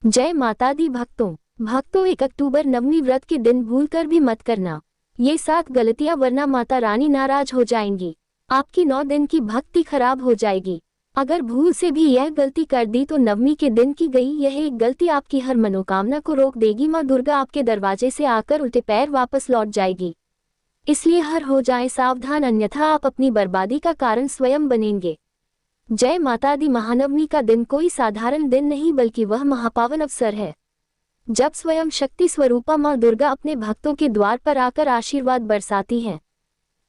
जय माता दी भक्तों 1 अक्टूबर नवमी व्रत के दिन भूलकर भी मत करना ये 7 गलतियां, वरना माता रानी नाराज हो जाएंगी। आपकी 9 दिन की भक्ति खराब हो जाएगी। अगर भूल से भी यह गलती कर दी तो नवमी के दिन की गई यह एक गलती आपकी हर मनोकामना को रोक देगी। माँ दुर्गा आपके दरवाजे से आकर उल्टे पैर वापस लौट जाएगी। इसलिए हर हो जाए सावधान, अन्यथा आप अपनी बर्बादी का कारण स्वयं बनेंगे। जय माता दी। महानवमी का दिन कोई साधारण दिन नहीं बल्कि वह महापावन अवसर है जब स्वयं शक्ति स्वरूपा माँ दुर्गा अपने भक्तों के द्वार पर आकर आशीर्वाद बरसाती हैं।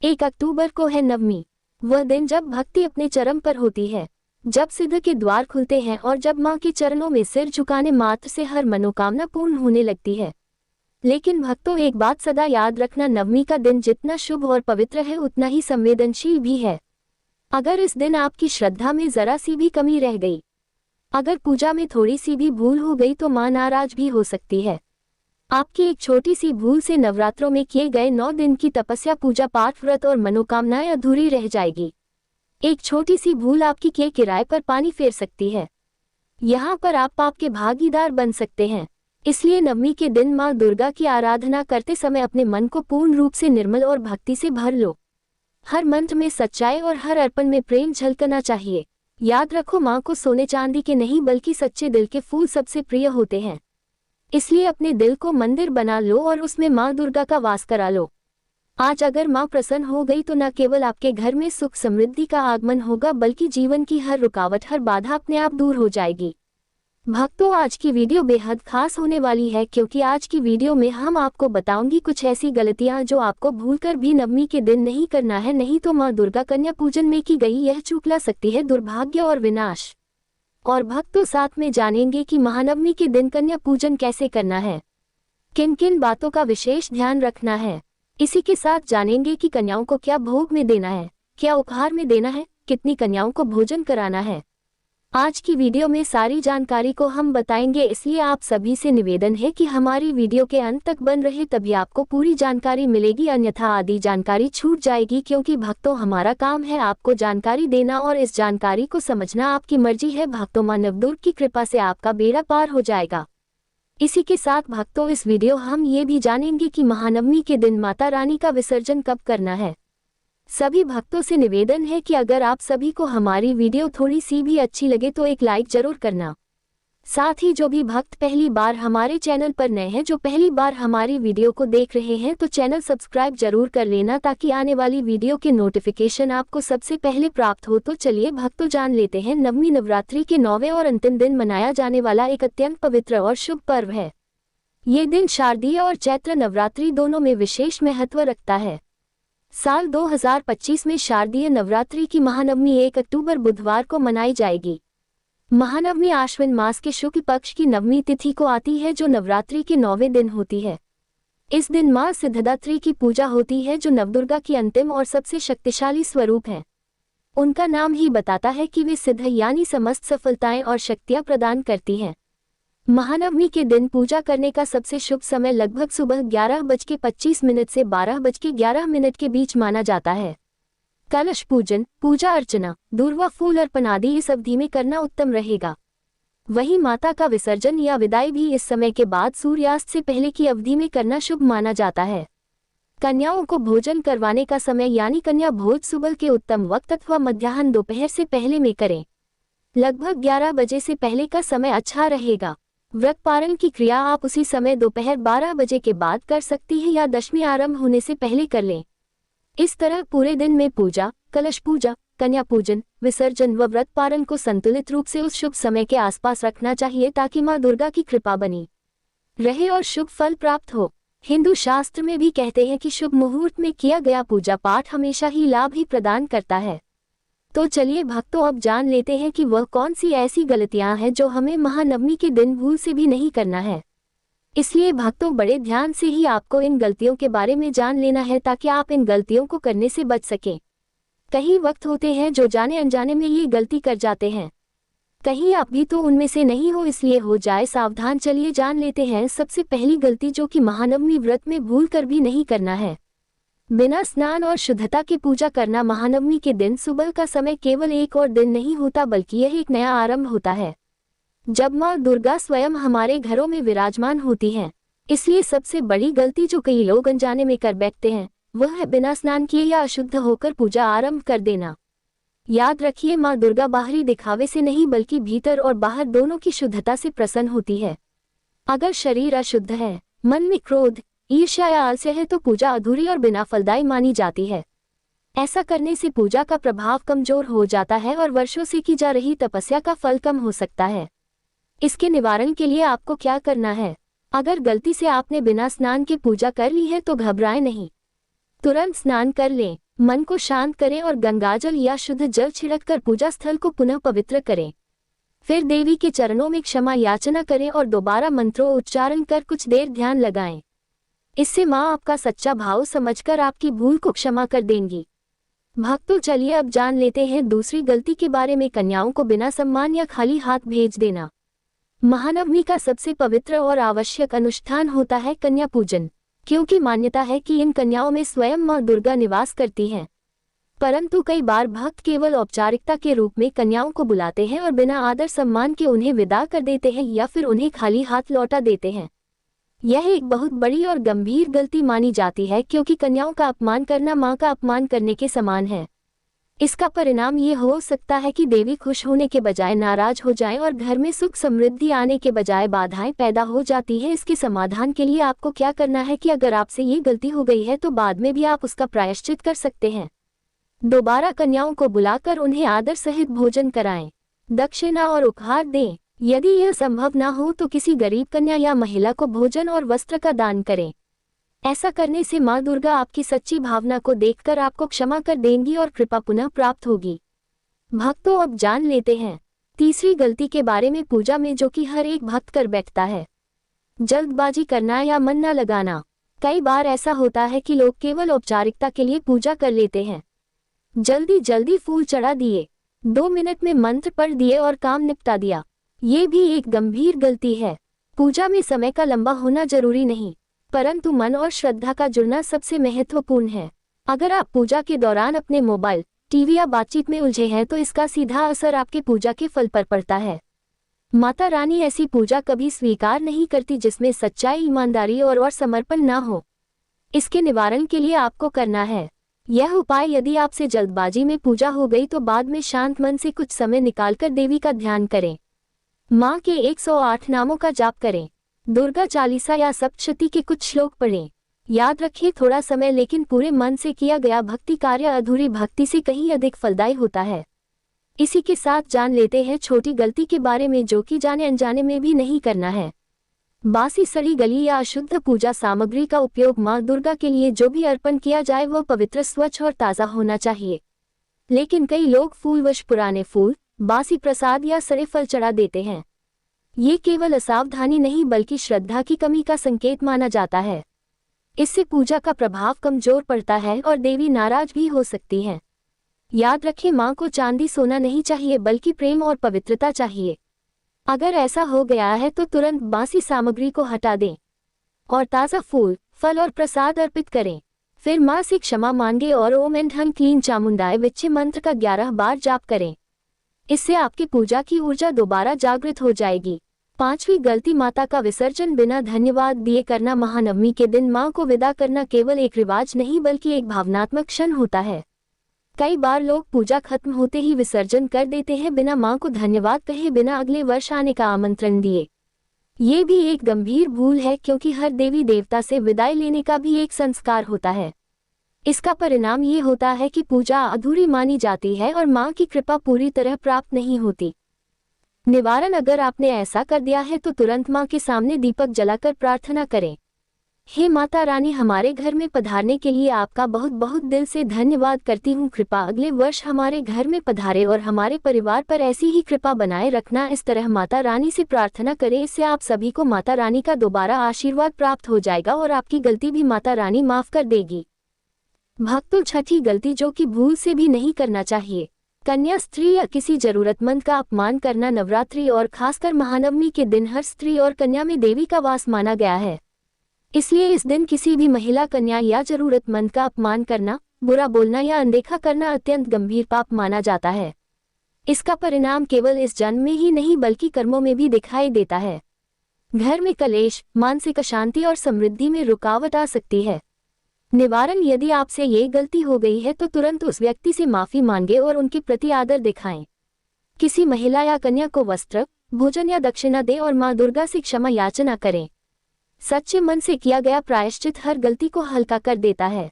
1 अक्टूबर को है नवमी, वह दिन जब भक्ति अपने चरम पर होती है, जब सिद्ध के द्वार खुलते हैं और जब माँ के चरणों में सिर झुकाने मात्र से हर मनोकामना पूर्ण होने लगती है। लेकिन भक्तों, एक बात सदा याद रखना, नवमी का दिन जितना शुभ और पवित्र है उतना ही संवेदनशील भी है। अगर इस दिन आपकी श्रद्धा में जरा सी भी कमी रह गई, अगर पूजा में थोड़ी सी भी भूल हो गई तो मां नाराज भी हो सकती है। आपकी एक छोटी सी भूल से नवरात्रों में किए गए 9 दिन की तपस्या, पूजा पाठ, व्रत और मनोकामनाएं अधूरी रह जाएगी। एक छोटी सी भूल आपकी के किराए पर पानी फेर सकती है। यहाँ पर आप पाप के भागीदार बन सकते हैं। इसलिए नवमी के दिन माँ दुर्गा की आराधना करते समय अपने मन को पूर्ण रूप से निर्मल और भक्ति से भर लो। हर मंत्र में सच्चाई और हर अर्पण में प्रेम झलकना चाहिए। याद रखो, माँ को सोने चांदी के नहीं बल्कि सच्चे दिल के फूल सबसे प्रिय होते हैं। इसलिए अपने दिल को मंदिर बना लो और उसमें माँ दुर्गा का वास करा लो। आज अगर माँ प्रसन्न हो गई तो न केवल आपके घर में सुख समृद्धि का आगमन होगा बल्कि जीवन की हर रुकावट, हर बाधा अपने आप दूर हो जाएगी। भक्तों, आज की वीडियो बेहद खास होने वाली है क्योंकि आज की वीडियो में हम आपको बताऊंगी कुछ ऐसी गलतियां जो आपको भूलकर भी नवमी के दिन नहीं करना है, नहीं तो मां दुर्गा कन्या पूजन में की गई यह चूक ला सकती है दुर्भाग्य और विनाश। और भक्तों, साथ में जानेंगे कि महानवमी के दिन कन्या पूजन कैसे करना है, किन किन बातों का विशेष ध्यान रखना है। इसी के साथ जानेंगे कि कन्याओं को क्या भोग में देना है, क्या उपहार में देना है, कितनी कन्याओं को भोजन कराना है। आज की वीडियो में सारी जानकारी को हम बताएंगे, इसलिए आप सभी से निवेदन है कि हमारी वीडियो के अंत तक बन रहे, तभी आपको पूरी जानकारी मिलेगी, अन्यथा आधी जानकारी छूट जाएगी। क्योंकि भक्तों, हमारा काम है आपको जानकारी देना और इस जानकारी को समझना आपकी मर्जी है। भक्तों, मां नवदुर्गा की कृपा से आपका बेड़ा पार हो जाएगा। इसी के साथ भक्तों, इस वीडियो हम ये भी जानेंगे कि महानवमी के दिन माता रानी का विसर्जन कब करना है। सभी भक्तों से निवेदन है कि अगर आप सभी को हमारी वीडियो थोड़ी सी भी अच्छी लगे तो एक लाइक जरूर करना। साथ ही जो भी भक्त पहली बार हमारे चैनल पर नए हैं, जो पहली बार हमारी वीडियो को देख रहे हैं, तो चैनल सब्सक्राइब जरूर कर लेना ताकि आने वाली वीडियो के नोटिफिकेशन आपको सबसे पहले प्राप्त हो। तो चलिए भक्तों, जान लेते हैं। नवमी नवरात्रि के 9वें और अंतिम दिन मनाया जाने वाला एक अत्यंत पवित्र और शुभ पर्व है। ये दिन शारदीय और चैत्र नवरात्रि दोनों में विशेष महत्व रखता है। साल 2025 में शारदीय नवरात्रि की महानवमी 1 अक्टूबर बुधवार को मनाई जाएगी। महानवमी आश्विन मास के शुक्ल पक्ष की नवमी तिथि को आती है, जो नवरात्रि के 9वें दिन होती है। इस दिन मां सिद्धदात्री की पूजा होती है, जो नवदुर्गा की अंतिम और सबसे शक्तिशाली स्वरूप हैं। उनका नाम ही बताता है कि वे सिद्ध यानी समस्त सफलताएं और शक्तियां प्रदान करती हैं। महानवमी के दिन पूजा करने का सबसे शुभ समय लगभग सुबह 11:25 से 12:11 के बीच माना जाता है। कलश पूजन, पूजा अर्चना, दूर्वा फूल अर्पण आदि इस अवधि में करना उत्तम रहेगा। वहीं माता का विसर्जन या विदाई भी इस समय के बाद सूर्यास्त से पहले की अवधि में करना शुभ माना जाता है। कन्याओं को भोजन करवाने का समय यानी कन्या भोज सुबह के उत्तम वक्त अथवा मध्याह्न दोपहर से पहले में करें। लगभग 11 बजे से पहले का समय अच्छा रहेगा। व्रत पारण की क्रिया आप उसी समय दोपहर 12 बजे के बाद कर सकती हैं या दशमी आरंभ होने से पहले कर लें। इस तरह पूरे दिन में पूजा, कलश पूजा, कन्या पूजन, विसर्जन व व्रत पारण को संतुलित रूप से उस शुभ समय के आसपास रखना चाहिए ताकि मां दुर्गा की कृपा बनी रहे और शुभ फल प्राप्त हो। हिंदू शास्त्र में भी कहते हैं कि शुभ मुहूर्त में किया गया पूजा पाठ हमेशा ही लाभ ही प्रदान करता है। तो चलिए भक्तों, अब जान लेते हैं कि वह कौन सी ऐसी गलतियां हैं जो हमें महानवमी के दिन भूल से भी नहीं करना है। इसलिए भक्तों, बड़े ध्यान से ही आपको इन गलतियों के बारे में जान लेना है ताकि आप इन गलतियों को करने से बच सकें। कई वक्त होते हैं जो जाने अनजाने में ये गलती कर जाते हैं, कहीं आप भी तो उनमें से नहीं हो, इसलिए हो जाए सावधान। चलिए जान लेते हैं सबसे पहली गलती जो कि महानवमी व्रत में भूल कर भी नहीं करना है। बिना स्नान और शुद्धता की पूजा करना। महानवमी के दिन सुबह का समय केवल एक और दिन नहीं होता बल्कि यह एक नया आरंभ होता है। जब माँ दुर्गा स्वयं हमारे घरों में विराजमान होती हैं। इसलिए सबसे बड़ी गलती जो कई लोग अनजाने में कर बैठते हैं वह है बिना स्नान किए या अशुद्ध होकर पूजा आरंभ कर देना। याद रखिए, माँ दुर्गा बाहरी दिखावे से नहीं बल्कि भीतर और बाहर दोनों की शुद्धता से प्रसन्न होती है। अगर शरीर अशुद्ध है, मन में क्रोध, ईर्ष्या या आलस्य है तो पूजा अधूरी और बिना फलदायी मानी जाती है। ऐसा करने से पूजा का प्रभाव कमजोर हो जाता है और वर्षों से की जा रही तपस्या का फल कम हो सकता है। इसके निवारण के लिए आपको क्या करना है? अगर गलती से आपने बिना स्नान के पूजा कर ली है तो घबराएं नहीं, तुरंत स्नान कर लें, मन को शांत करें और गंगाजल या शुद्ध जल छिड़ककर पूजा स्थल को पुनः पवित्र करें। फिर देवी के चरणों में क्षमा याचना करें और दोबारा मंत्रों उच्चारण कर कुछ देर ध्यान लगाएं। इससे माँ आपका सच्चा भाव समझकर आपकी भूल को क्षमा कर देंगी। भक्तों, चलिए अब जान लेते हैं दूसरी गलती के बारे में, कन्याओं को बिना सम्मान या खाली हाथ भेज देना। महानवमी का सबसे पवित्र और आवश्यक अनुष्ठान होता है कन्या पूजन, क्योंकि मान्यता है कि इन कन्याओं में स्वयं माँ दुर्गा निवास करती हैं। परंतु कई बार भक्त केवल औपचारिकता के रूप में कन्याओं को बुलाते हैं और बिना आदर सम्मान के उन्हें विदा कर देते हैं या फिर उन्हें खाली हाथ लौटा देते हैं। यह एक बहुत बड़ी और गंभीर गलती मानी जाती है, क्योंकि कन्याओं का अपमान करना माँ का अपमान करने के समान है। इसका परिणाम ये हो सकता है कि देवी खुश होने के बजाय नाराज हो जाएं और घर में सुख समृद्धि आने के बजाय बाधाएं पैदा हो जाती हैं। इसके समाधान के लिए आपको क्या करना है कि अगर आपसे ये गलती हो गई है तो बाद में भी आप उसका प्रायश्चित कर सकते हैं। दोबारा कन्याओं को बुलाकर उन्हें आदर सहित भोजन कराएं, दक्षिणा और उपहार दें। यदि यह संभव न हो तो किसी गरीब कन्या या महिला को भोजन और वस्त्र का दान करें। ऐसा करने से माँ दुर्गा आपकी सच्ची भावना को देखकर आपको क्षमा कर देंगी और कृपा पुनः प्राप्त होगी। भक्तों, अब जान लेते हैं तीसरी गलती के बारे में पूजा में, जो कि हर एक भक्त कर बैठता है, जल्दबाजी करना या मन न लगाना। कई बार ऐसा होता है कि लोग केवल औपचारिकता के लिए पूजा कर लेते हैं, जल्दी जल्दी फूल चढ़ा दिए, 2 मिनट में मंत्र पढ़ दिए और काम निपटा दिया। ये भी एक गंभीर गलती है। पूजा में समय का लंबा होना जरूरी नहीं, परंतु मन और श्रद्धा का जुड़ना सबसे महत्वपूर्ण है। अगर आप पूजा के दौरान अपने मोबाइल, टीवी या बातचीत में उलझे हैं तो इसका सीधा असर आपके पूजा के फल पर पड़ता है। माता रानी ऐसी पूजा कभी स्वीकार नहीं करती जिसमें सच्चाई, ईमानदारी और समर्पण न हो। इसके निवारण के लिए आपको करना है यह उपाय। यदि आपसे जल्दबाजी में पूजा हो गई तो बाद में शांत मन से कुछ समय निकालकर देवी का ध्यान करें, माँ के 108 नामों का जाप करें, दुर्गा चालीसा या सप्तशती के कुछ श्लोक पढ़ें। याद रखिए, थोड़ा समय लेकिन पूरे मन से किया गया भक्ति कार्य अधूरी भक्ति से कहीं अधिक फलदायी होता है। इसी के साथ जान लेते हैं छोटी गलती के बारे में, जो कि जाने अनजाने में भी नहीं करना है। बासी, सड़ी गली या अशुद्ध पूजा सामग्री का उपयोग। माँ दुर्गा के लिए जो भी अर्पण किया जाए वह पवित्र, स्वच्छ और ताज़ा होना चाहिए। लेकिन कई लोग फूलवश पुराने फूल, बासी प्रसाद या सड़े फल चढ़ा देते हैं। ये केवल असावधानी नहीं बल्कि श्रद्धा की कमी का संकेत माना जाता है। इससे पूजा का प्रभाव कमजोर पड़ता है और देवी नाराज भी हो सकती है। याद रखें, माँ को चांदी सोना नहीं चाहिए बल्कि प्रेम और पवित्रता चाहिए। अगर ऐसा हो गया है तो तुरंत बासी सामग्री को हटा दें और ताज़ा फूल, फल और प्रसाद अर्पित करें। फिर माँ से क्षमा मांगे और ओम एंड हं क्लीं चामुंडाय विच्चे मंत्र का 11 बार जाप करें। इससे आपकी पूजा की ऊर्जा दोबारा जागृत हो जाएगी। 5वीं गलती, माता का विसर्जन बिना धन्यवाद दिए करना। महानवमी के दिन माँ को विदा करना केवल एक रिवाज नहीं बल्कि एक भावनात्मक क्षण होता है। कई बार लोग पूजा खत्म होते ही विसर्जन कर देते हैं, बिना माँ को धन्यवाद कहे, बिना अगले वर्ष आने का आमंत्रण दिए। ये भी एक गंभीर भूल है, क्योंकि हर देवी देवता से विदाई लेने का भी एक संस्कार होता है। इसका परिणाम ये होता है कि पूजा अधूरी मानी जाती है और माँ की कृपा पूरी तरह प्राप्त नहीं होती। निवारण, अगर आपने ऐसा कर दिया है तो तुरंत माँ के सामने दीपक जलाकर प्रार्थना करें, हे माता रानी, हमारे घर में पधारने के लिए आपका बहुत बहुत दिल से धन्यवाद करती हूँ। कृपा अगले वर्ष हमारे घर में पधारे और हमारे परिवार पर ऐसी ही कृपा बनाए रखना। इस तरह माता रानी से प्रार्थना करें। इससे आप सभी को माता रानी का दोबारा आशीर्वाद प्राप्त हो जाएगा और आपकी गलती भी माता रानी माफ कर देगी। भक्तों, छठी गलती जो कि भूल से भी नहीं करना चाहिए, कन्या, स्त्री या किसी जरूरतमंद का अपमान करना। नवरात्रि और खासकर महानवमी के दिन हर स्त्री और कन्या में देवी का वास माना गया है। इसलिए इस दिन किसी भी महिला, कन्या या जरूरतमंद का अपमान करना, बुरा बोलना या अनदेखा करना अत्यंत गंभीर पाप माना जाता है। इसका परिणाम केवल इस जन्म में ही नहीं बल्कि कर्मों में भी दिखाई देता है। घर में कलेश, मानसिक अशांति और समृद्धि में रुकावट आ सकती है। निवारण: यदि आपसे ये गलती हो गई है तो तुरंत उस व्यक्ति से माफी मांगे और उनके प्रति आदर दिखाएं। किसी महिला या कन्या को वस्त्र, भोजन या दक्षिणा दें और मां दुर्गा से क्षमा याचना करें। सच्चे मन से किया गया प्रायश्चित हर गलती को हल्का कर देता है।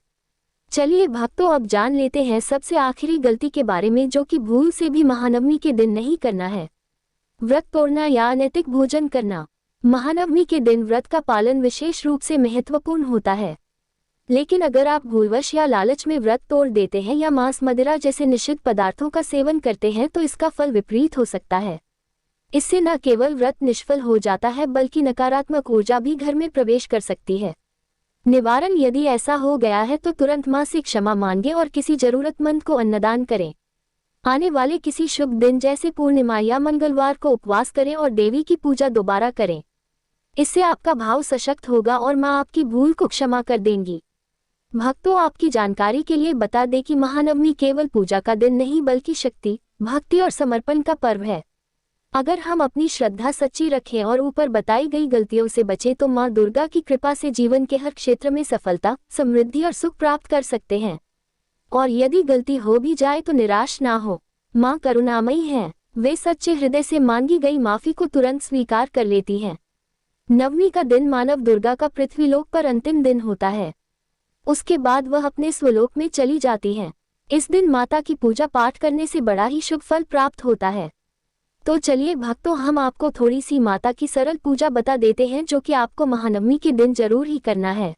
चलिए भक्तों, अब जान लेते हैं सबसे आखिरी गलती के बारे में, जो कि भूल से भी महानवमी के दिन नहीं करना है। व्रत तोड़ना या अनैतिक भोजन करना। महानवमी के दिन व्रत का पालन विशेष रूप से महत्वपूर्ण होता है, लेकिन अगर आप भूलवश या लालच में व्रत तोड़ देते हैं या मांस, मदिरा जैसे निषिद्ध पदार्थों का सेवन करते हैं तो इसका फल विपरीत हो सकता है। इससे न केवल व्रत निष्फल हो जाता है बल्कि नकारात्मक ऊर्जा भी घर में प्रवेश कर सकती है। निवारण: यदि ऐसा हो गया है तो तुरंत मां से क्षमा मांगे और किसी जरूरतमंद को अन्नदान करें। आने वाले किसी शुभ दिन जैसे पूर्णिमा या मंगलवार को उपवास करें और देवी की पूजा दोबारा करें। इससे आपका भाव सशक्त होगा और मां आपकी भूल को क्षमा कर देंगी। भक्तों, आपकी जानकारी के लिए बता दें कि महानवमी केवल पूजा का दिन नहीं बल्कि शक्ति, भक्ति और समर्पण का पर्व है। अगर हम अपनी श्रद्धा सच्ची रखें और ऊपर बताई गई गलतियों से बचें तो मां दुर्गा की कृपा से जीवन के हर क्षेत्र में सफलता, समृद्धि और सुख प्राप्त कर सकते हैं। और यदि गलती हो भी जाए तो निराश ना हो, मां करुणामयी हैं। वे सच्चे हृदय से मांगी गई माफी को तुरंत स्वीकार कर लेती हैं। नवमी का दिन मानव दुर्गा का पृथ्वीलोक पर अंतिम दिन होता है। उसके बाद वह अपने स्वलोक में चली जाती हैं। इस दिन माता की पूजा पाठ करने से बड़ा ही शुभ फल प्राप्त होता है। तो चलिए भक्तों, हम आपको थोड़ी सी माता की सरल पूजा बता देते हैं जो कि आपको महानवमी के दिन जरूर ही करना है।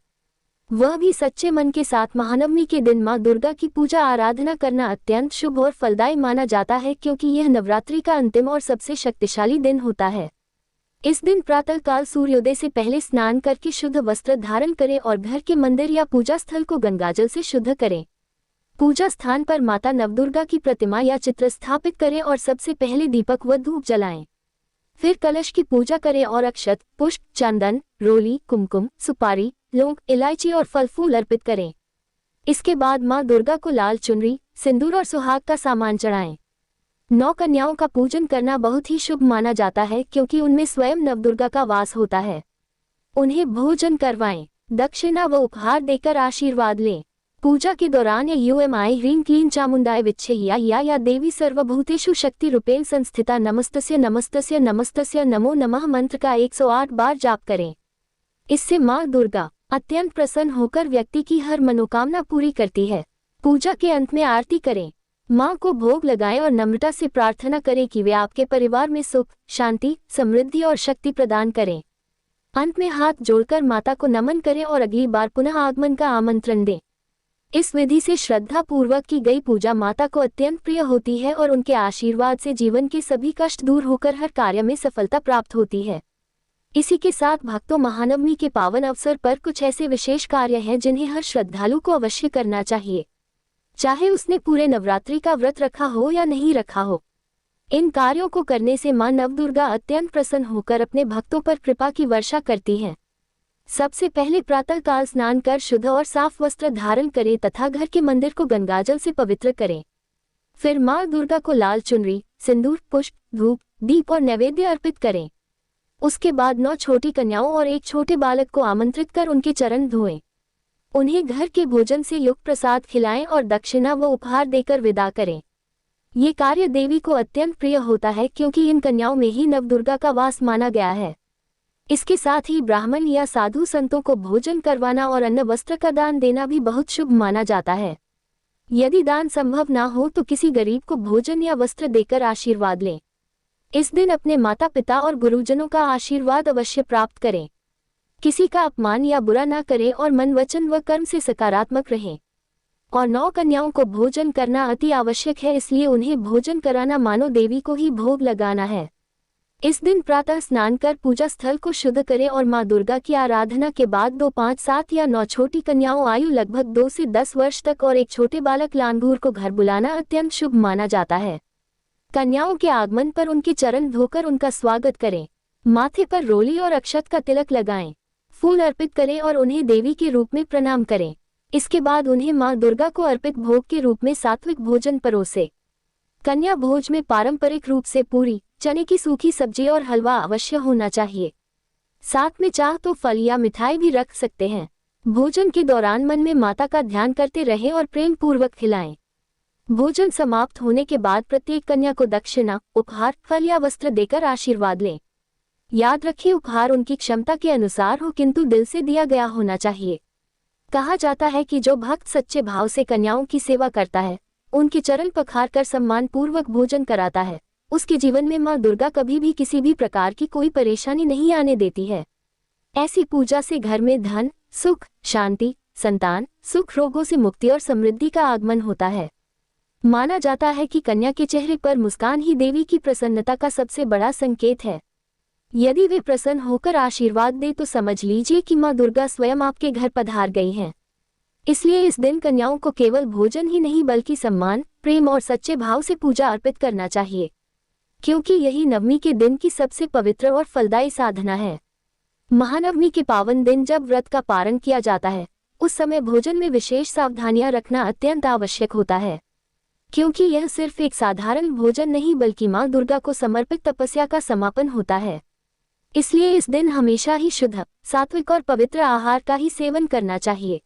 वह भी सच्चे मन के साथ। महानवमी के दिन मां दुर्गा की पूजा आराधना करना अत्यंत शुभ और फलदायी माना जाता है, क्योंकि यह नवरात्रि का अंतिम और सबसे शक्तिशाली दिन होता है। इस दिन प्रातःकाल सूर्योदय से पहले स्नान करके शुद्ध वस्त्र धारण करें और घर के मंदिर या पूजा स्थल को गंगाजल से शुद्ध करें। पूजा स्थान पर माता नवदुर्गा की प्रतिमा या चित्र स्थापित करें और सबसे पहले दीपक व धूप जलाएं। फिर कलश की पूजा करें और अक्षत, पुष्प, चंदन, रोली, कुमकुम, सुपारी, लौंग, इलायची और फल फूल अर्पित करें। इसके बाद मां दुर्गा को लाल चुनरी, सिंदूर और सुहाग का सामान चढ़ाएं। 9 कन्याओं का पूजन करना बहुत ही शुभ माना जाता है, क्योंकि उनमें स्वयं नवदुर्गा का वास होता है। उन्हें भोजन करवाएं, दक्षिणा व उपहार देकर आशीर्वाद लें। पूजा के दौरान ह्रीं क्लीं चामुंडाय विच्छेय्या या देवी सर्वभूतेषु शक्ति रूपेण संस्थिता नमस्तस्य नमस्तस्य नमस्तस्य नमो नमः मंत्र का 108 बार जाप करें। इससे मां दुर्गा अत्यंत प्रसन्न होकर व्यक्ति की हर मनोकामना पूरी करती है। पूजा के अंत में आरती करें, मां को भोग लगाएं और नम्रता से प्रार्थना करें कि वे आपके परिवार में सुख, शांति, समृद्धि और शक्ति प्रदान करें। अंत में हाथ जोड़कर माता को नमन करें और अगली बार पुनः आगमन का आमंत्रण दें। इस विधि से श्रद्धा पूर्वक की गई पूजा माता को अत्यंत प्रिय होती है और उनके आशीर्वाद से जीवन के सभी कष्ट दूर होकर हर कार्य में सफलता प्राप्त होती है। इसी के साथ भक्तों, महानवमी के पावन अवसर पर कुछ ऐसे विशेष कार्य हैं जिन्हें हर श्रद्धालु को अवश्य करना चाहिए, चाहे उसने पूरे नवरात्रि का व्रत रखा हो या नहीं रखा हो। इन कार्यों को करने से मां नवदुर्गा अत्यंत प्रसन्न होकर अपने भक्तों पर कृपा की वर्षा करती हैं। सबसे पहले प्रातःकाल स्नान कर शुद्ध और साफ वस्त्र धारण करें तथा घर के मंदिर को गंगाजल से पवित्र करें। फिर मां दुर्गा को लाल चुनरी, सिंदूर, पुष्प, धूप, दीप और नैवेद्य अर्पित करें। उसके बाद 9 छोटी कन्याओं और एक छोटे बालक को आमंत्रित कर उनके चरण धोएं। उन्हें घर के भोजन से युक्त प्रसाद खिलाएं और दक्षिणा व उपहार देकर विदा करें। ये कार्य देवी को अत्यंत प्रिय होता है, क्योंकि इन कन्याओं में ही नवदुर्गा का वास माना गया है। इसके साथ ही ब्राह्मण या साधु संतों को भोजन करवाना और अन्न वस्त्र का दान देना भी बहुत शुभ माना जाता है। यदि दान संभव ना हो तो किसी गरीब को भोजन या वस्त्र देकर आशीर्वाद लें। इस दिन अपने माता पिता और गुरुजनों का आशीर्वाद अवश्य प्राप्त करें। किसी का अपमान या बुरा ना करें और मन, वचन व कर्म से सकारात्मक रहें। और 9 कन्याओं को भोजन करना अति आवश्यक है, इसलिए उन्हें भोजन कराना मानो देवी को ही भोग लगाना है। इस दिन प्रातः स्नान कर पूजा स्थल को शुद्ध करें और मां दुर्गा की आराधना के बाद 2, 5, 7 या 9 छोटी कन्याओं आयु लगभग 2 से 10 वर्ष तक और एक छोटे बालक लांगूर को घर बुलाना अत्यंत शुभ माना जाता है। कन्याओं के आगमन पर उनके चरण धोकर उनका स्वागत करें। माथे पर रोली और अक्षत का तिलक लगाएं, फूल अर्पित करें और उन्हें देवी के रूप में प्रणाम करें। इसके बाद उन्हें मां दुर्गा को अर्पित भोग के रूप में सात्विक भोजन परोसें। कन्या भोज में पारंपरिक रूप से पूरी, चने की सूखी सब्जी और हलवा अवश्य होना चाहिए। साथ में चाह तो फल या मिठाई भी रख सकते हैं। भोजन के दौरान मन में माता का ध्यान करते रहें और प्रेम पूर्वक खिलाएं। भोजन समाप्त होने के बाद प्रत्येक कन्या को दक्षिणा, उपहार, फल या वस्त्र देकर आशीर्वाद लें। याद रखें, उपहार उनकी क्षमता के अनुसार हो किंतु दिल से दिया गया होना चाहिए। कहा जाता है कि जो भक्त सच्चे भाव से कन्याओं की सेवा करता है, उनके चरण पखार कर सम्मान पूर्वक भोजन कराता है, उसके जीवन में मां दुर्गा कभी भी किसी भी प्रकार की कोई परेशानी नहीं आने देती है। ऐसी पूजा से घर में धन, सुख, शांति, संतान, सुख, रोगों से मुक्ति और समृद्धि का आगमन होता है। माना जाता है कि कन्या के चेहरे पर मुस्कान ही देवी की प्रसन्नता का सबसे बड़ा संकेत है। यदि वे प्रसन्न होकर आशीर्वाद दे तो समझ लीजिए कि मां दुर्गा स्वयं आपके घर पधार गई हैं। इसलिए इस दिन कन्याओं को केवल भोजन ही नहीं बल्कि सम्मान, प्रेम और सच्चे भाव से पूजा अर्पित करना चाहिए, क्योंकि यही नवमी के दिन की सबसे पवित्र और फलदायी साधना है। महानवमी के पावन दिन जब व्रत का पारण किया जाता है, उस समय भोजन में विशेष सावधानियां रखना अत्यंत आवश्यक होता है, क्योंकि यह सिर्फ एक साधारण भोजन नहीं बल्कि मां दुर्गा को समर्पित तपस्या का समापन होता है। इसलिए इस दिन हमेशा ही शुद्ध, सात्विक और पवित्र आहार का ही सेवन करना चाहिए।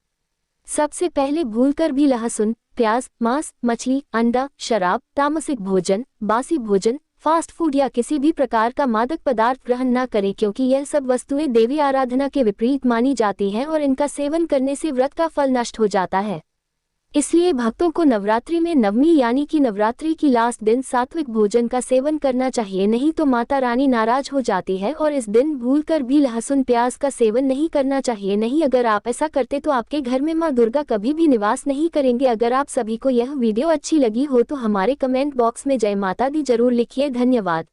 सबसे पहले भूलकर भी लहसुन, प्याज, मांस, मछली, अंडा, शराब, तामसिक भोजन, बासी भोजन, फास्ट फूड या किसी भी प्रकार का मादक पदार्थ ग्रहण न करें, क्योंकि यह सब वस्तुएं देवी आराधना के विपरीत मानी जाती हैं और इनका सेवन करने से व्रत का फल नष्ट हो जाता है। इसलिए भक्तों को नवरात्रि में नवमी यानी कि नवरात्रि की लास्ट दिन सात्विक भोजन का सेवन करना चाहिए, नहीं तो माता रानी नाराज हो जाती है। और इस दिन भूलकर भी लहसुन, प्याज का सेवन नहीं करना चाहिए। नहीं, अगर आप ऐसा करते तो आपके घर में मां दुर्गा कभी भी निवास नहीं करेंगे। अगर आप सभी को यह वीडियो अच्छी लगी हो तो हमारे कमेंट बॉक्स में जय माता दी जरूर लिखिए। धन्यवाद।